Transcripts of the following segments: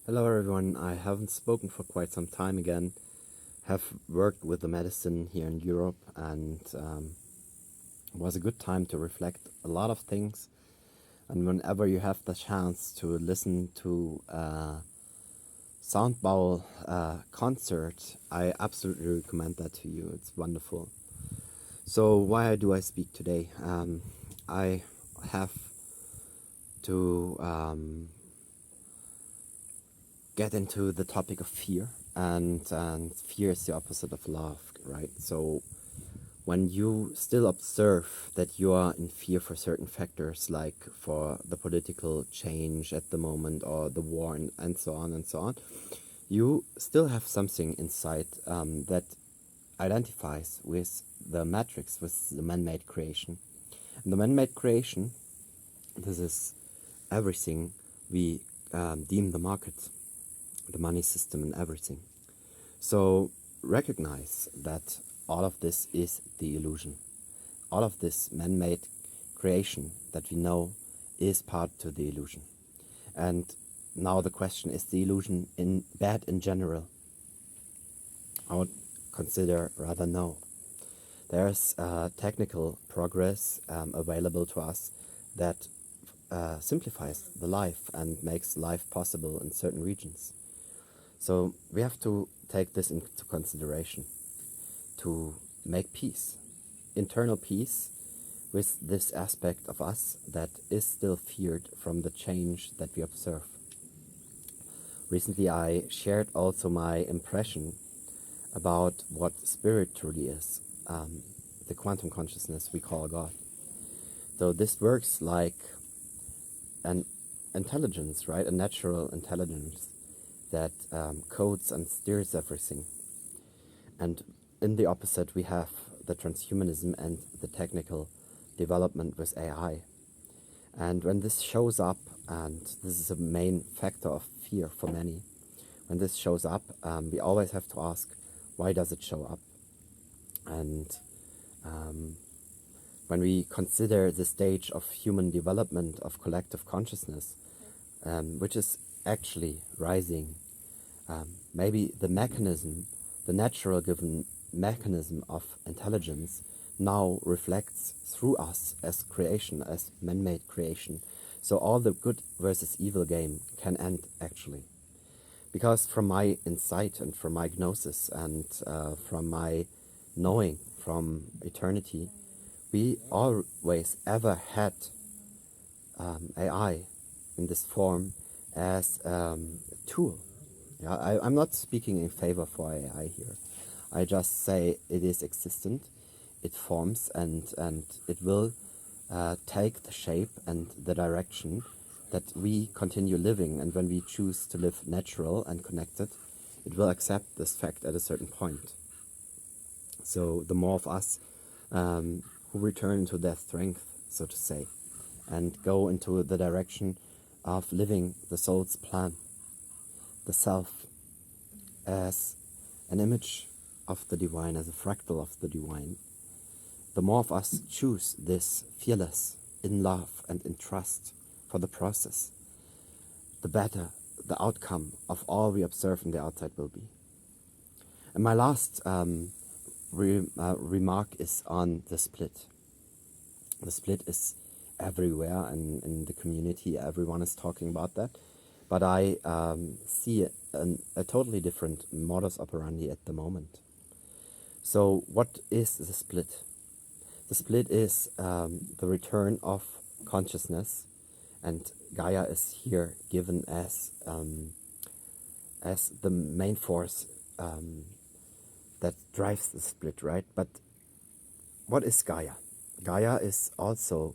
Hello everyone, I haven't spoken for quite some time again. Have worked with the medicine here in Europe and it was a good time to reflect a lot of things. And whenever you have the chance to listen to a sound bowl concert, I absolutely recommend that to you. It's wonderful. So why do I speak today? I have to get into the topic of fear, and fear is the opposite of love, right? So when you still observe that you are in fear for certain factors, like for the political change at the moment or the war and so on, you still have something inside that identifies with the matrix, with the man-made creation. And the man-made creation, this is everything we deem the market, the money system and everything. So recognize that all of this is the illusion. All of this man-made creation that we know is part to the illusion. And now the question, is the illusion bad in general? I would consider rather no. There's technical progress available to us that simplifies the life and makes life possible in certain regions. So we have to take this into consideration to make peace, internal peace with this aspect of us that is still feared from the change that we observe. Recently I shared also my impression about what spirit truly is, the quantum consciousness we call God. So this works like an intelligence, right? A natural intelligence that codes and steers everything. And in the opposite, we have the transhumanism and the technical development with AI. And when this shows up, and this is a main factor of fear for many, when this shows up, we always have to ask, why does it show up? And when we consider the stage of human development of collective consciousness, which is actually rising, maybe the mechanism, the natural given mechanism of intelligence now reflects through us as creation, as man-made creation. So all the good versus evil game can end actually. Because from my insight and from my gnosis and from my knowing from eternity, we always ever had AI in this form as a tool. Yeah, I'm not speaking in favor for AI here. I just say it is existent, it forms, and it will take the shape and the direction that we continue living. And when we choose to live natural and connected, it will accept this fact at a certain point. So the more of us who return to their strength, so to say, and go into the direction of living the soul's plan, the self as an image of the divine, as a fractal of the divine, the more of us choose this fearless, in love and in trust for the process, the better the outcome of all we observe in the outside will be. And my last remark is on the split. The split is everywhere, and in the community everyone is talking about that. But I see a totally different modus operandi at the moment. So what is the split? The split is the return of consciousness, and Gaia is here given as the main force that drives the split, right? But what is Gaia? Gaia is also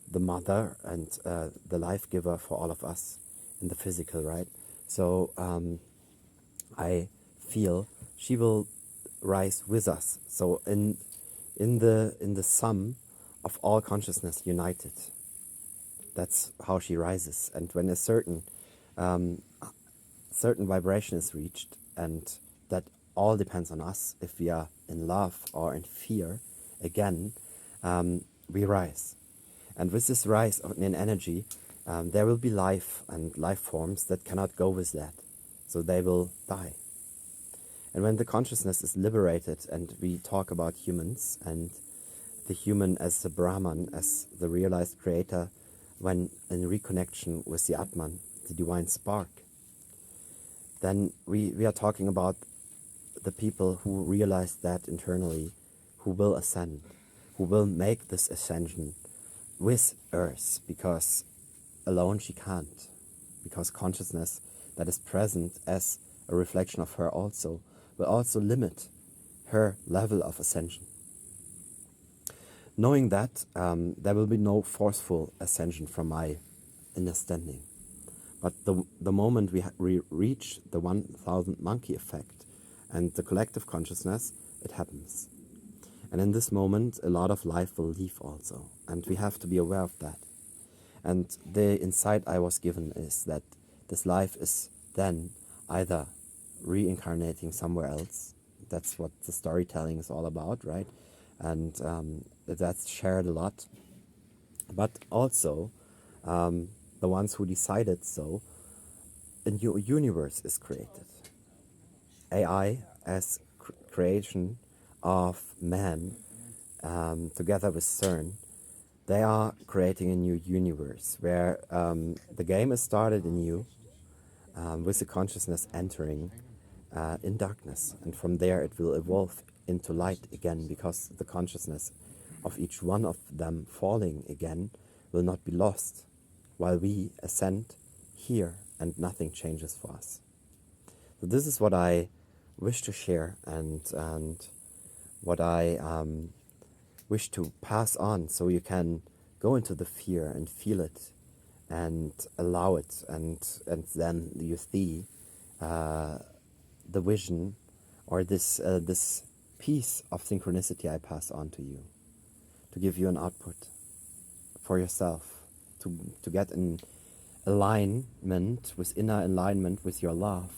the mother and the life giver for all of us in the physical, right? So I feel she will rise with us. So in the sum of all consciousness united, that's how she rises. And when a certain vibration is reached, and that all depends on us, if we are in love or in fear, again, we rise. And with this rise in energy, there will be life and life forms that cannot go with that. so they will die. And when the consciousness is liberated, and we talk about humans and the human as the Brahman, as the realized creator, when in reconnection with the Atman, the divine spark, then we are talking about the people who realize that internally, who will ascend, who will make this ascension with Earth, because alone she can't, because consciousness that is present as a reflection of her also will also limit her level of ascension. Knowing that, there will be no forceful ascension from my understanding. But the moment we reach the 1000 monkey effect and the collective consciousness, it happens. And in this moment, a lot of life will leave also. And we have to be aware of that. And the insight I was given is that this life is then either reincarnating somewhere else. That's what the storytelling is all about, right? And that's shared a lot. But also, the ones who decided so, a new universe is created. AI as creation of man, together with CERN, they are creating a new universe where the game is started anew, with the consciousness entering in darkness, and from there it will evolve into light again, because the consciousness of each one of them falling again will not be lost, while we ascend here and nothing changes for us. So this is what I wish to share, and what I wish to pass on, so you can go into the fear and feel it and allow it, and then you see the vision, or this piece of synchronicity I pass on to you, to give you an output for yourself, to get in alignment, with inner alignment with your love,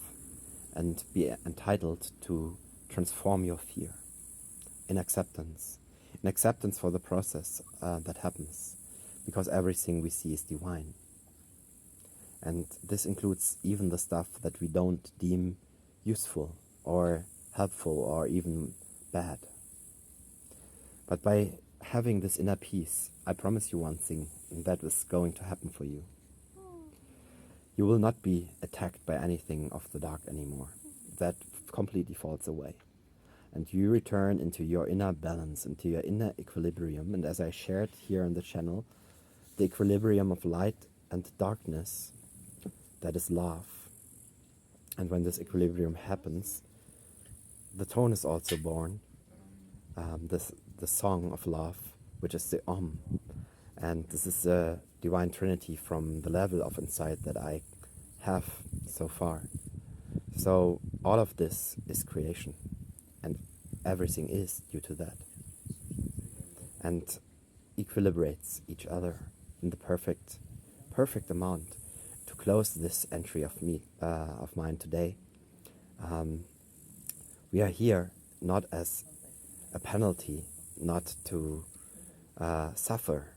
and be entitled to transform your fear in acceptance for the process that happens, because everything we see is divine. And this includes even the stuff that we don't deem useful or helpful or even bad. But by having this inner peace, I promise you one thing, and that is going to happen for you. You will not be attacked by anything of the dark anymore. That completely falls away. And you return into your inner balance, into your inner equilibrium. And as I shared here on the channel, the equilibrium of light and darkness, that is love. And when this equilibrium happens, the tone is also born, the song of love, which is the Om. And this is the Divine Trinity from the level of insight that I have so far. So all of this is creation, and everything is due to that, and equilibrates each other in the perfect amount. To close this entry of mine today, we are here not as a penalty, not to suffer.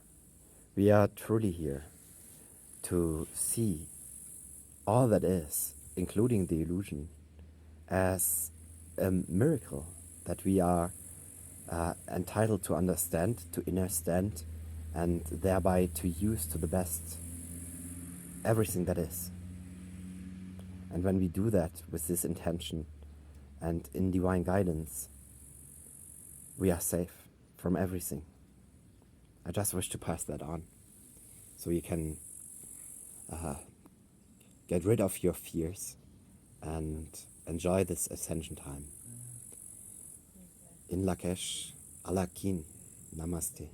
We are truly here to see all that is, including the illusion, as a miracle that we are entitled to understand, to innerstand, and thereby to use to the best everything that is. And when we do that with this intention and in divine guidance, we are safe from everything. I just wish to pass that on, so you can get rid of your fears and enjoy this ascension time. In Lakesh, Alakin, Namaste.